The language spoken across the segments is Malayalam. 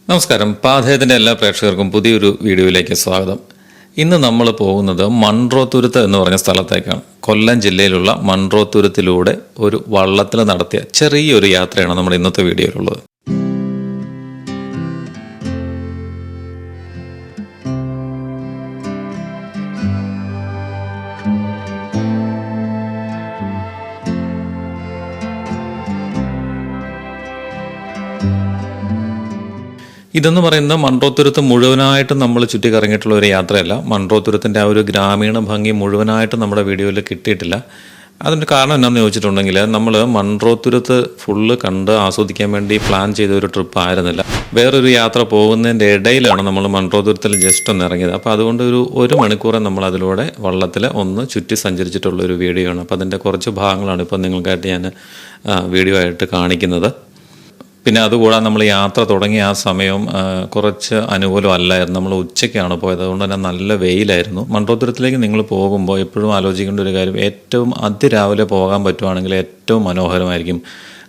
നമസ്കാരം. പാഥേയത്തിൻ്റെ എല്ലാ പ്രേക്ഷകർക്കും പുതിയൊരു വീഡിയോയിലേക്ക് സ്വാഗതം. ഇന്ന് നമ്മൾ പോകുന്നത് മൺട്രോത്തുരുത്ത് എന്ന് പറഞ്ഞ സ്ഥലത്തേക്കാണ്. കൊല്ലം ജില്ലയിലുള്ള മൺട്രോത്തുരുത്തിലൂടെ ഒരു വള്ളത്തിൽ നടത്തിയ ചെറിയൊരു യാത്രയാണ് നമ്മുടെ ഇന്നത്തെ വീഡിയോയിലുള്ളത്. ഇതെന്ന് പറയുന്ന മൺട്രോത്തുരുത്ത് മുഴുവനായിട്ടും നമ്മൾ ചുറ്റിക്കറങ്ങിയിട്ടുള്ള ഒരു യാത്രയല്ല. മൺട്രോത്തുരുത്തിൻ്റെ ആ ഒരു ഗ്രാമീണ ഭംഗി മുഴുവനായിട്ടും നമ്മുടെ വീഡിയോയിൽ കിട്ടിയിട്ടില്ല. അതിൻ്റെ കാരണം എന്താണെന്ന് ചോദിച്ചിട്ടുണ്ടെങ്കിൽ നമ്മൾ മൺട്രോത്തുരുത്ത് ഫുള്ള് കണ്ട് ആസ്വദിക്കാൻ വേണ്ടി പ്ലാൻ ചെയ്ത ഒരു ട്രിപ്പ് ആയിരുന്നില്ല. വേറൊരു യാത്ര പോകുന്നതിൻ്റെ ഇടയിലാണ് നമ്മൾ മൺട്രോത്തുരുത്തിൽ ജസ്റ്റ് ഒന്ന് ഇറങ്ങിയത്. അപ്പോൾ അതുകൊണ്ട് ഒരു മണിക്കൂറെ നമ്മൾ അതിലൂടെ വള്ളത്തിൽ ഒന്ന് ചുറ്റി സഞ്ചരിച്ചിട്ടുള്ളൊരു വീഡിയോ ആണ്. അപ്പോൾ അതിൻ്റെ കുറച്ച് ഭാഗങ്ങളാണ് ഇപ്പോൾ നിങ്ങൾക്കായിട്ട് ഞാൻ വീഡിയോ ആയിട്ട് കാണിക്കുന്നത്. പിന്നെ അതുകൂടാതെ നമ്മൾ യാത്ര തുടങ്ങിയ ആ സമയം കുറച്ച് അനുകൂലമല്ലായിരുന്നു. നമ്മൾ ഉച്ചയ്ക്കാണ് പോയത്, അതുകൊണ്ട് തന്നെ നല്ല വെയിലായിരുന്നു. മൺട്രോത്തുരുത്തിലേക്ക് നിങ്ങൾ പോകുമ്പോൾ എപ്പോഴും ആലോചിക്കേണ്ട ഒരു കാര്യം, ഏറ്റവും അതിരാവിലെ പോകാൻ പറ്റുവാണെങ്കിൽ ഏറ്റവും മനോഹരമായിരിക്കും.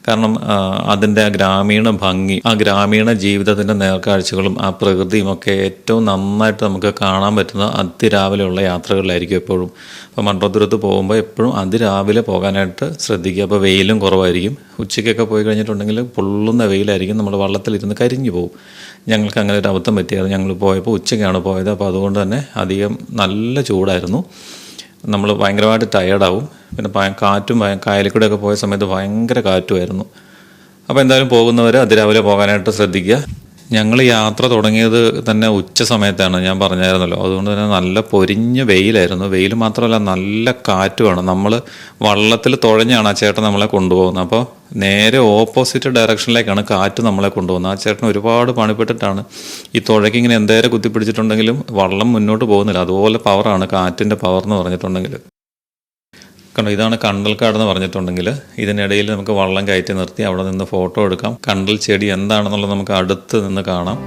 കാരണം അതിൻ്റെ ആ ഗ്രാമീണ ഭംഗി, ആ ഗ്രാമീണ ജീവിതത്തിൻ്റെ നേർക്കാഴ്ചകളും ആ പ്രകൃതിയും ഒക്കെ ഏറ്റവും നന്നായിട്ട് നമുക്ക് കാണാൻ പറ്റുന്ന അതിരാവിലെയുള്ള യാത്രകളിലായിരിക്കും എപ്പോഴും. അപ്പോൾ മൺട്രോത്തുരുത്ത് പോകുമ്പോൾ എപ്പോഴും അതിരാവിലെ പോകാനായിട്ട് ശ്രദ്ധിക്കുക. അപ്പോൾ വെയിലും കുറവായിരിക്കും. ഉച്ചയ്ക്കൊക്കെ പോയി കഴിഞ്ഞിട്ടുണ്ടെങ്കിൽ പൊള്ളുന്ന വെയിലായിരിക്കും, നമ്മൾ വള്ളത്തിലിരുന്ന് കരിഞ്ഞു പോകും. ഞങ്ങൾക്ക് അങ്ങനെ ഒരു അബദ്ധം പറ്റിയായിരുന്നു. ഞങ്ങൾ പോയപ്പോൾ ഉച്ചയ്ക്കാണ് പോയത്. അപ്പോൾ അതുകൊണ്ട് തന്നെ അധികം നല്ല ചൂടായിരുന്നു. നമ്മൾ ഭയങ്കരമായിട്ട് ടയേർഡാവും. പിന്നെ കാറ്റും കായലിക്കൂടെയൊക്കെ പോയ സമയത്ത് ഭയങ്കര കാറ്റുമായിരുന്നു. അപ്പോൾ എന്തായാലും പോകുന്നവർ അതിരാവിലെ പോകാനായിട്ട് ശ്രദ്ധിക്കുക. ഞങ്ങൾ യാത്ര തുടങ്ങിയത് തന്നെ ഉച്ച സമയത്താണ്, ഞാൻ പറഞ്ഞായിരുന്നല്ലോ. അതുകൊണ്ട് തന്നെ നല്ല പൊരിഞ്ഞ വെയിലായിരുന്നു. വെയിൽ മാത്രമല്ല, നല്ല കാറ്റുമാണ്. നമ്മൾ വള്ളത്തിൽ തുഴഞ്ഞാണ് ആ ചേട്ടൻ നമ്മളെ കൊണ്ടുപോകുന്നത്. അപ്പോൾ നേരെ ഓപ്പോസിറ്റ് ഡയറക്ഷനിലേക്കാണ് കാറ്റ് നമ്മളെ കൊണ്ടുപോകുന്നത്. ആ ചേട്ടൻ ഒരുപാട് പണിപ്പെട്ടിട്ടാണ് ഈ തുഴയ്ക്ക് ഇങ്ങനെ എന്തേരം കുത്തിപ്പിടിച്ചിട്ടുണ്ടെങ്കിലും വള്ളം മുന്നോട്ട് പോകുന്നില്ല. അതുപോലെ പവറാണ് കാറ്റിൻ്റെ പവർ എന്ന് പറഞ്ഞിട്ടുണ്ടെങ്കിൽ. കണ്ടോ, ഇതാണ് കണ്ടൽക്കാട് എന്ന് പറഞ്ഞിട്ടുണ്ടെങ്കിൽ. ഇതിനിടയിൽ നമുക്ക് വള്ളം കയറ്റി നിർത്തി അവിടെ നിന്ന് ഫോട്ടോ എടുക്കാം. കണ്ടൽ ചെടി എന്താണെന്നുള്ളത് നമുക്ക് അടുത്ത് നിന്ന് കാണാം.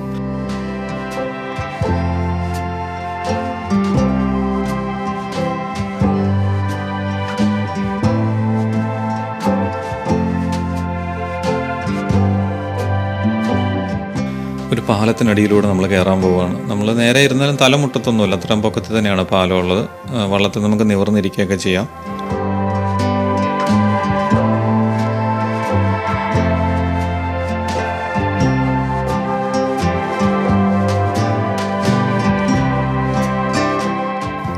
ഒരു പാലത്തിനടിയിലൂടെ നമ്മൾ കയറാൻ പോവുകയാണ്. നമ്മൾ നേരെ ഇരുന്നാലും തലമുട്ടത്തൊന്നുമില്ല, അത്രയും പൊക്കത്തിൽ തന്നെയാണ് പാലം ഉള്ളത്. വള്ളത്തിൽ നമുക്ക് നിവർന്നിരിക്കുകയൊക്കെ ചെയ്യാം.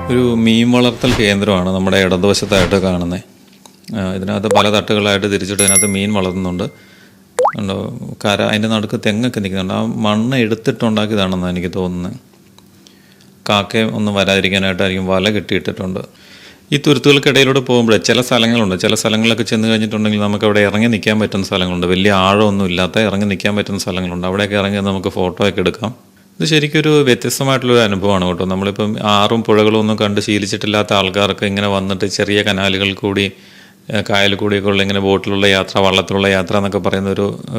ഒരു മീൻ വളർത്തൽ കേന്ദ്രമാണ് നമ്മുടെ ഇടതുവശത്തായിട്ട് കാണുന്നത്. ഇതിനകത്ത് പല തട്ടുകളായിട്ട് തിരിച്ചിട്ട് ഇതിനകത്ത് മീൻ വളർത്തുന്നുണ്ട്. ഉണ്ടോ, അതിൻ്റെ നടുക്ക് തെങ്ങൊക്കെ നിൽക്കുന്നുണ്ട്. ആ മണ്ണ് എടുത്തിട്ടുണ്ടാക്കിയതാണെന്നാണ് എനിക്ക് തോന്നുന്നത്. കാക്കയും ഒന്നും വരാതിരിക്കാനായിട്ടായിരിക്കും വല കെട്ടിയിട്ടിട്ടുണ്ട്. ഈ തുരുത്തുകൾക്കിടയിലൂടെ പോകുമ്പോൾ ചില സ്ഥലങ്ങളുണ്ട്. ചില സ്ഥലങ്ങളിലൊക്കെ ചെന്ന് കഴിഞ്ഞിട്ടുണ്ടെങ്കിൽ നമുക്ക് അവിടെ ഇറങ്ങി നിൽക്കാൻ പറ്റുന്ന സ്ഥലങ്ങളുണ്ട്. വലിയ ആഴമൊന്നും ഇല്ലാത്ത ഇറങ്ങി നിൽക്കാൻ പറ്റുന്ന സ്ഥലങ്ങളുണ്ട്. അവിടെയൊക്കെ ഇറങ്ങി നമുക്ക് ഫോട്ടോ ഒക്കെ എടുക്കാം. ഇത് ശരിക്കും ഒരു വ്യത്യസ്തമായിട്ടുള്ളൊരു അനുഭവമാണ് കേട്ടോ. നമ്മളിപ്പം ആറും പുഴകളും ഒന്നും കണ്ട് ശീലിച്ചിട്ടില്ലാത്ത ആൾക്കാർക്ക് ഇങ്ങനെ വന്നിട്ട് ചെറിയ കനാലുകൾ കൂടി കായൽ കൂടിയൊക്കെ ഉള്ള ഇങ്ങനെ ബോട്ടിലുള്ള യാത്ര, വള്ളത്തിലുള്ള യാത്ര എന്നൊക്കെ പറയുന്ന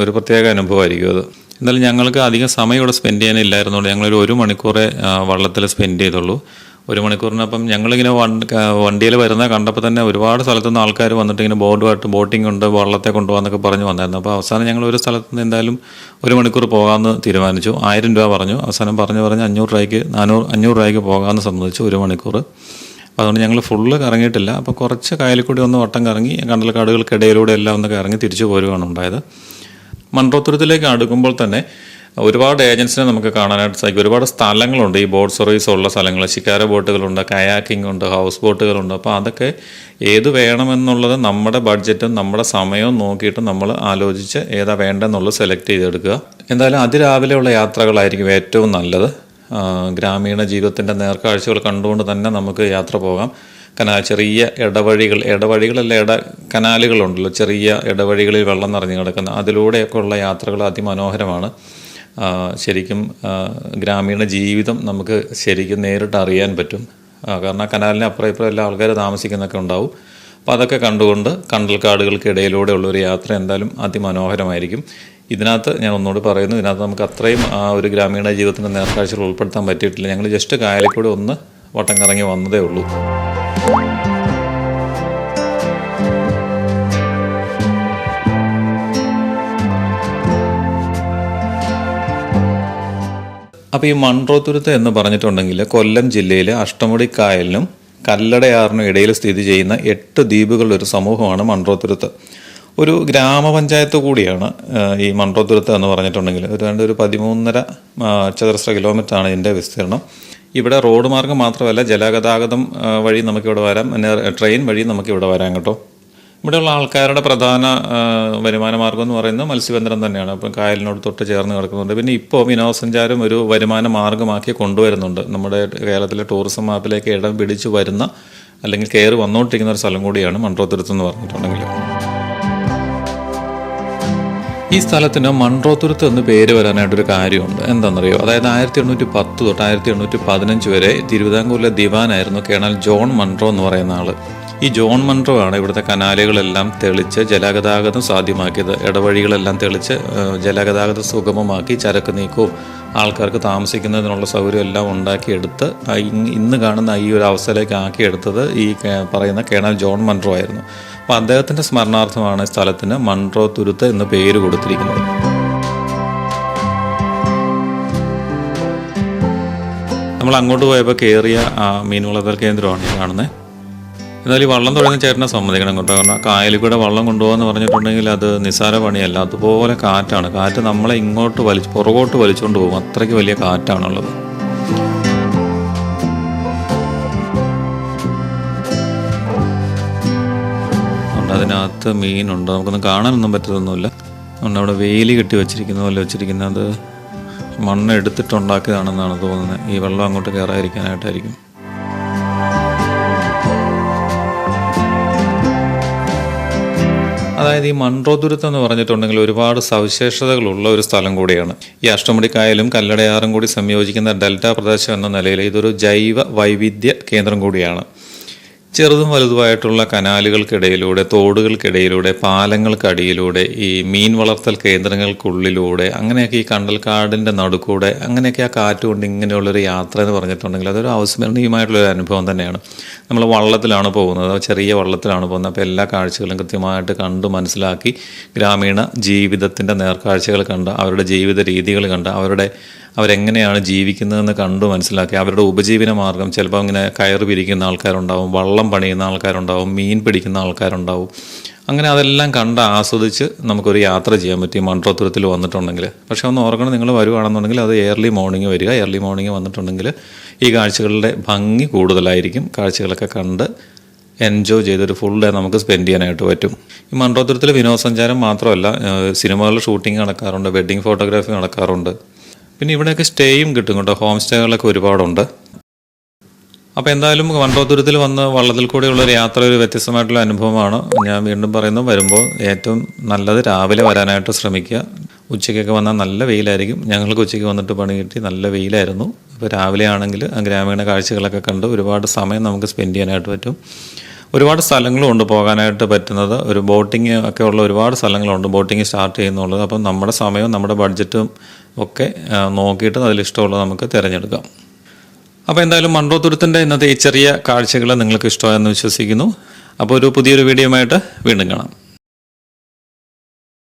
ഒരു പ്രത്യേക അനുഭവമായിരിക്കും അത്. എന്നാലും ഞങ്ങൾക്ക് അധികം സമയം ഇവിടെ സ്പെൻഡ് ചെയ്യാനില്ലായിരുന്നുള്ളൂ. ഞങ്ങളൊരു 1 മണിക്കൂറേ വള്ളത്തിൽ സ്പെൻഡ് ചെയ്തുള്ളൂ. 1 മണിക്കൂറിനപ്പം ഞങ്ങളിങ്ങനെ വണ്ടിയിൽ വരുന്ന കണ്ടപ്പോൾ തന്നെ ഒരുപാട് സ്ഥലത്തുനിന്ന് ആൾക്കാർ വന്നിട്ട് ഇങ്ങനെ ബോട്ടിംഗ് ഉണ്ട്, വള്ളത്തെ കൊണ്ടുപോകാമെന്നൊക്കെ പറഞ്ഞു വന്നായിരുന്നു. അപ്പോൾ അവസാനം ഞങ്ങൾ ഒരു സ്ഥലത്ത് നിന്ന് എന്തായാലും 1 മണിക്കൂർ പോകാമെന്ന് തീരുമാനിച്ചു. 1000 രൂപ പറഞ്ഞു. അവസാനം പറഞ്ഞ് 500 രൂപയ്ക്ക് പോകാമെന്ന് സമ്മതിച്ചു 1 മണിക്കൂർ. അപ്പോൾ അതുകൊണ്ട് ഞങ്ങൾ ഫുള്ള് കറങ്ങിയിട്ടില്ല. അപ്പോൾ കുറച്ച് കായലിൽ ഒന്ന് വട്ടം കറങ്ങി കണ്ടൽക്കാടുകൾക്കിടയിലൂടെ എല്ലാം ഒന്ന് കറങ്ങി തിരിച്ചു പോരുകയാണ് ഉണ്ടായത്. മൺട്രോത്തുരുത്തിലേക്ക് അടുക്കുമ്പോൾ തന്നെ ഒരുപാട് ഏജൻസിനെ നമുക്ക് കാണാനായിട്ട് സാധിക്കും. ഒരുപാട് സ്ഥലങ്ങളുണ്ട് ഈ ബോട്ട് സർവീസ് ഉള്ള സ്ഥലങ്ങൾ. ശിക്കാര ബോട്ടുകളുണ്ട്, കയാക്കിംഗ് ഉണ്ട്, ഹൗസ് ബോട്ടുകളുണ്ട്. അപ്പോൾ അതൊക്കെ ഏത് വേണമെന്നുള്ളത് നമ്മുടെ ബഡ്ജറ്റും നമ്മുടെ സമയവും നോക്കിയിട്ട് നമ്മൾ ആലോചിച്ച് ഏതാ വേണ്ടെന്നുള്ളത് സെലക്ട് ചെയ്തെടുക്കുക. എന്തായാലും അതിരാവിലെയുള്ള യാത്രകളായിരിക്കും ഏറ്റവും നല്ലത്. ഗ്രാമീണ ജീവിതത്തിൻ്റെ നേർക്കാഴ്ചകൾ കണ്ടുകൊണ്ട് തന്നെ നമുക്ക് യാത്ര പോകാം. ചെറിയ കനാലുകളുണ്ടല്ലോ, ചെറിയ ഇടവഴികളിൽ വെള്ളം നിറഞ്ഞു കിടക്കുന്ന, അതിലൂടെയൊക്കെ ഉള്ള യാത്രകൾ അതിമനോഹരമാണ്. ശരിക്കും ഗ്രാമീണ ജീവിതം നമുക്ക് ശരിക്കും നേരിട്ട് അറിയാൻ പറ്റും. കാരണം കനാലിന് അപ്പുറം ഇപ്പുറം എല്ലാ ആൾക്കാർ താമസിക്കുന്നൊക്കെ ഉണ്ടാവും. അപ്പോൾ അതൊക്കെ കണ്ടുകൊണ്ട് കണ്ടൽക്കാടുകൾക്കിടയിലൂടെ ഉള്ളൊരു യാത്ര എന്തായാലും അതിമനോഹരമായിരിക്കും. ഇതിനകത്ത് ഞാൻ ഒന്നുകൂടി പറയുന്നു, ഇതിനകത്ത് നമുക്ക് അത്രയും ആ ഒരു ഗ്രാമീണ ജീവിതത്തിൻ്റെ നേർക്കാഴ്ചകൾ ഉൾപ്പെടുത്താൻ പറ്റിയിട്ടില്ല. ഞങ്ങൾ ജസ്റ്റ് കായലിൽ ഒന്ന് വട്ടം കറങ്ങി വന്നതേ ഉള്ളൂ. അപ്പോൾ ഈ മൺട്രോത്തുരുത്ത് എന്ന് പറഞ്ഞിട്ടുണ്ടെങ്കിൽ കൊല്ലം ജില്ലയിലെ അഷ്ടമുടിക്കായലിനും കല്ലടയാറിനും ഇടയിൽ സ്ഥിതി ചെയ്യുന്ന 8 ദ്വീപുകളുടെ ഒരു സമൂഹമാണ് മൺട്രോത്തുരുത്ത്. ഒരു ഗ്രാമപഞ്ചായത്ത് കൂടിയാണ് ഈ മൺട്രോത്തുരുത്ത് എന്ന് പറഞ്ഞിട്ടുണ്ടെങ്കിൽ. ഒരു 13.5 ചതുരശ്ര കിലോമീറ്ററാണ് ഇതിൻ്റെ വിസ്തീർണം. ഇവിടെ റോഡ് മാർഗം മാത്രമല്ല, ജലഗതാഗതം വഴി നമുക്കിവിടെ വരാം, പിന്നെ ട്രെയിൻ വഴി നമുക്കിവിടെ വരാം കേട്ടോ. ഇവിടെയുള്ള ആൾക്കാരുടെ പ്രധാന വരുമാന മാർഗം എന്ന് പറയുന്നത് മത്സ്യബന്ധനം തന്നെയാണ്. അപ്പം കായലിനോട് തൊട്ട് ചേർന്ന് കിടക്കുന്നുണ്ട്. പിന്നെ ഇപ്പോൾ വിനോദസഞ്ചാരം ഒരു വരുമാന മാർഗമാക്കി കൊണ്ടുവരുന്നുണ്ട്. നമ്മുടെ കേരളത്തിലെ ടൂറിസം മാപ്പിലേക്ക് ഇടം പിടിച്ചു വരുന്ന അല്ലെങ്കിൽ കയറി വന്നുകൊണ്ടിരിക്കുന്ന ഒരു സ്ഥലം കൂടിയാണ് മൺട്രോത്തുരുത്ത് എന്ന് പറഞ്ഞിട്ടുണ്ടെങ്കിൽ. ഈ സ്ഥലത്തിന് മൺട്രോത്തുരുത്ത് എന്ന് പേര് വരാനായിട്ടൊരു കാര്യമുണ്ട്. എന്താണെന്നറിയോ? അതായത് 1810 തൊട്ട് 1815 വരെ തിരുവിതാംകൂറിലെ ദിവാനായിരുന്നു കേണൽ ജോൺ മൺട്രോ എന്ന് പറയുന്ന ആൾ. ഈ ജോൺ മൺട്രോ ആണ് ഇവിടുത്തെ കനാലുകളെല്ലാം തെളിച്ച് ജലഗതാഗതം സാധ്യമാക്കിയത്. ഇടവഴികളെല്ലാം തെളിച്ച് ജലഗതാഗതം സുഗമമാക്കി ചരക്ക് നീക്കവും ആൾക്കാർക്ക് താമസിക്കുന്നതിനുള്ള സൗകര്യം എല്ലാം ഉണ്ടാക്കിയെടുത്ത് ഇന്ന് കാണുന്ന ഈ ഒരു അവസ്ഥയിലേക്ക് ആക്കിയെടുത്തത് ഈ പറയുന്ന കേണൽ ജോൺ മൺട്രോ ആയിരുന്നു. അപ്പോൾ അദ്ദേഹത്തിൻ്റെ സ്മരണാർത്ഥമാണ് സ്ഥലത്തിന് മൺട്രോത്തുരുത്ത് എന്ന് പേര് കൊടുത്തിരിക്കുന്നത്. നമ്മൾ അങ്ങോട്ട് പോയപ്പോൾ കയറിയ മീൻ വളർത്തൽ കേന്ദ്രമാണ് ഈ കാണുന്നത്. എന്നാൽ ഈ വള്ളം തുടങ്ങുന്ന ചേട്ടനെ സമ്മതിക്കണം കേട്ടോ. കാരണം കായലിൽ കൂടെ വള്ളം കൊണ്ടുപോകാന്ന് പറഞ്ഞിട്ടുണ്ടെങ്കിൽ അത് നിസ്സാര പണിയല്ല. അതുപോലെ കാറ്റാണ്. കാറ്റ് നമ്മളെ ഇങ്ങോട്ട് പുറകോട്ട് വലിച്ചുകൊണ്ട് പോകും. അത്രയ്ക്ക് വലിയ കാറ്റാണുള്ളത്. അതിനകത്ത് മീനുണ്ട്. നമുക്കൊന്നും കാണാനൊന്നും പറ്റത്തൊന്നുമില്ല. അതുകൊണ്ട് അവിടെ വേലി കെട്ടി വെച്ചിരിക്കുന്ന പോലെ വെച്ചിരിക്കുന്നത് മണ്ണ് എടുത്തിട്ടുണ്ടാക്കിയതാണെന്നാണ് തോന്നുന്നത്. ഈ വെള്ളം അങ്ങോട്ട് കയറാതിരിക്കാനായിട്ടായിരിക്കും. അതായത് ഈ മൺട്രോത്തുരുത്ത് എന്ന് പറഞ്ഞിട്ടുണ്ടെങ്കിൽ ഒരുപാട് സവിശേഷതകളുള്ള ഒരു സ്ഥലം കൂടിയാണ്. ഈ അഷ്ടമുടിക്കായലും കല്ലടയാറും കൂടി സംയോജിക്കുന്ന ഡെൽറ്റ പ്രദേശം എന്ന നിലയിൽ ഇതൊരു ജൈവ വൈവിധ്യ കേന്ദ്രം കൂടിയാണ്. ചെറുതും വലുതുമായിട്ടുള്ള കനാലുകൾക്കിടയിലൂടെ, തോടുകൾക്കിടയിലൂടെ, പാലങ്ങൾക്കടിയിലൂടെ, ഈ മീൻ വളർത്തൽ കേന്ദ്രങ്ങൾക്കുള്ളിലൂടെ, അങ്ങനെയൊക്കെ ഈ കണ്ടൽക്കാടിൻ്റെ നടുക്കൂടെ അങ്ങനെയൊക്കെ ആ കാറ്റുകൊണ്ട് ഇങ്ങനെയുള്ളൊരു യാത്ര എന്ന് പറഞ്ഞിട്ടുണ്ടെങ്കിൽ അതൊരു അവസ്മരണീയമായിട്ടുള്ളൊരു അനുഭവം തന്നെയാണ്. നമ്മൾ വള്ളത്തിലാണ് പോകുന്നത്, ചെറിയ വള്ളത്തിലാണ് പോകുന്നത്. അപ്പോൾ എല്ലാ കാഴ്ചകളും കൃത്യമായിട്ട് കണ്ട് മനസ്സിലാക്കി ഗ്രാമീണ ജീവിതത്തിൻ്റെ നേർക്കാഴ്ചകൾ കണ്ട്, അവരുടെ ജീവിത രീതികൾ കണ്ട്, അവരെങ്ങനെയാണ് ജീവിക്കുന്നതെന്ന് കണ്ടു മനസ്സിലാക്കി, അവരുടെ ഉപജീവന മാർഗം, ചിലപ്പോൾ ഇങ്ങനെ കയറ് പിരിക്കുന്ന ആൾക്കാരുണ്ടാവും, വള്ളം പണിയുന്ന ആൾക്കാരുണ്ടാവും, മീൻ പിടിക്കുന്ന ആൾക്കാരുണ്ടാവും. അങ്ങനെ അതെല്ലാം കണ്ട് ആസ്വദിച്ച് നമുക്കൊരു യാത്ര ചെയ്യാൻ പറ്റി മൺട്രോത്തുരുത്തിൽ വന്നിട്ടുണ്ടെങ്കിൽ. പക്ഷേ ഒന്ന് ഓർക്കണം, നിങ്ങൾ വരുവാണെന്നുണ്ടെങ്കിൽ അത് ഏർലി മോർണിംഗ് വരിക. ഏർലി മോർണിംഗ് വന്നിട്ടുണ്ടെങ്കിൽ ഈ കാഴ്ചകളുടെ ഭംഗി കൂടുതലായിരിക്കും. കാഴ്ചകളൊക്കെ കണ്ട് എൻജോയ് ചെയ്തൊരു ഫുൾ ഡേ നമുക്ക് സ്പെൻഡ് ചെയ്യാനായിട്ട് പറ്റും. ഈ മൺട്രോത്തുരുത്തിൽ വിനോദസഞ്ചാരം മാത്രമല്ല, സിനിമകളുടെ ഷൂട്ടിംഗ് നടക്കാറുണ്ട്, വെഡ്ഡിങ് ഫോട്ടോഗ്രാഫി നടക്കാറുണ്ട്. പിന്നെ ഇവിടെയൊക്കെ സ്റ്റേയും കിട്ടും കേട്ടോ. ഹോം സ്റ്റേകളൊക്കെ ഒരുപാടുണ്ട്. അപ്പോൾ എന്തായാലും മൺട്രോത്തുരുത്തിൽ വന്ന് വള്ളത്തിൽ കൂടെയുള്ളൊരു യാത്ര ഒരു വ്യത്യസ്തമായിട്ടുള്ള അനുഭവമാണ്. ഞാൻ വീണ്ടും പറയുന്നു, വരുമ്പോൾ ഏറ്റവും നല്ലത് രാവിലെ വരാനായിട്ട് ശ്രമിക്കുക. ഉച്ചയ്ക്കൊക്കെ വന്നാൽ നല്ല വെയിലായിരിക്കും. ഞങ്ങൾക്ക് ഉച്ചയ്ക്ക് വന്നിട്ട് പണി കിട്ടി, നല്ല വെയിലായിരുന്നു. അപ്പോൾ രാവിലെ ആണെങ്കിൽ ഗ്രാമീണ കാഴ്ചകളൊക്കെ കണ്ട് ഒരുപാട് സമയം നമുക്ക് സ്പെൻഡ് ചെയ്യാനായിട്ട് പറ്റും. ഒരുപാട് സ്ഥലങ്ങളും ഉണ്ട് പോകാനായിട്ട് പറ്റുന്നത്. ഒരു ബോട്ടിങ് ഒക്കെ ഉള്ള ഒരുപാട് സ്ഥലങ്ങളുണ്ട് ബോട്ടിങ് സ്റ്റാർട്ട് ചെയ്യുന്നുള്ളത്. അപ്പം നമ്മുടെ സമയവും നമ്മുടെ ബഡ്ജറ്റും ഒക്കെ നോക്കിയിട്ട് അതിലിഷ്ടമുള്ളത് നമുക്ക് തിരഞ്ഞെടുക്കാം. അപ്പോൾ എന്തായാലും മൺട്രോത്തുരുത്തിൻ്റെ ഇന്നത്തെ ഈ ചെറിയ കാഴ്ചകൾ നിങ്ങൾക്ക് ഇഷ്ടമായെന്ന് വിശ്വസിക്കുന്നു. അപ്പോൾ ഒരു പുതിയൊരു വീഡിയോയുമായിട്ട് വീണ്ടും കാണാം.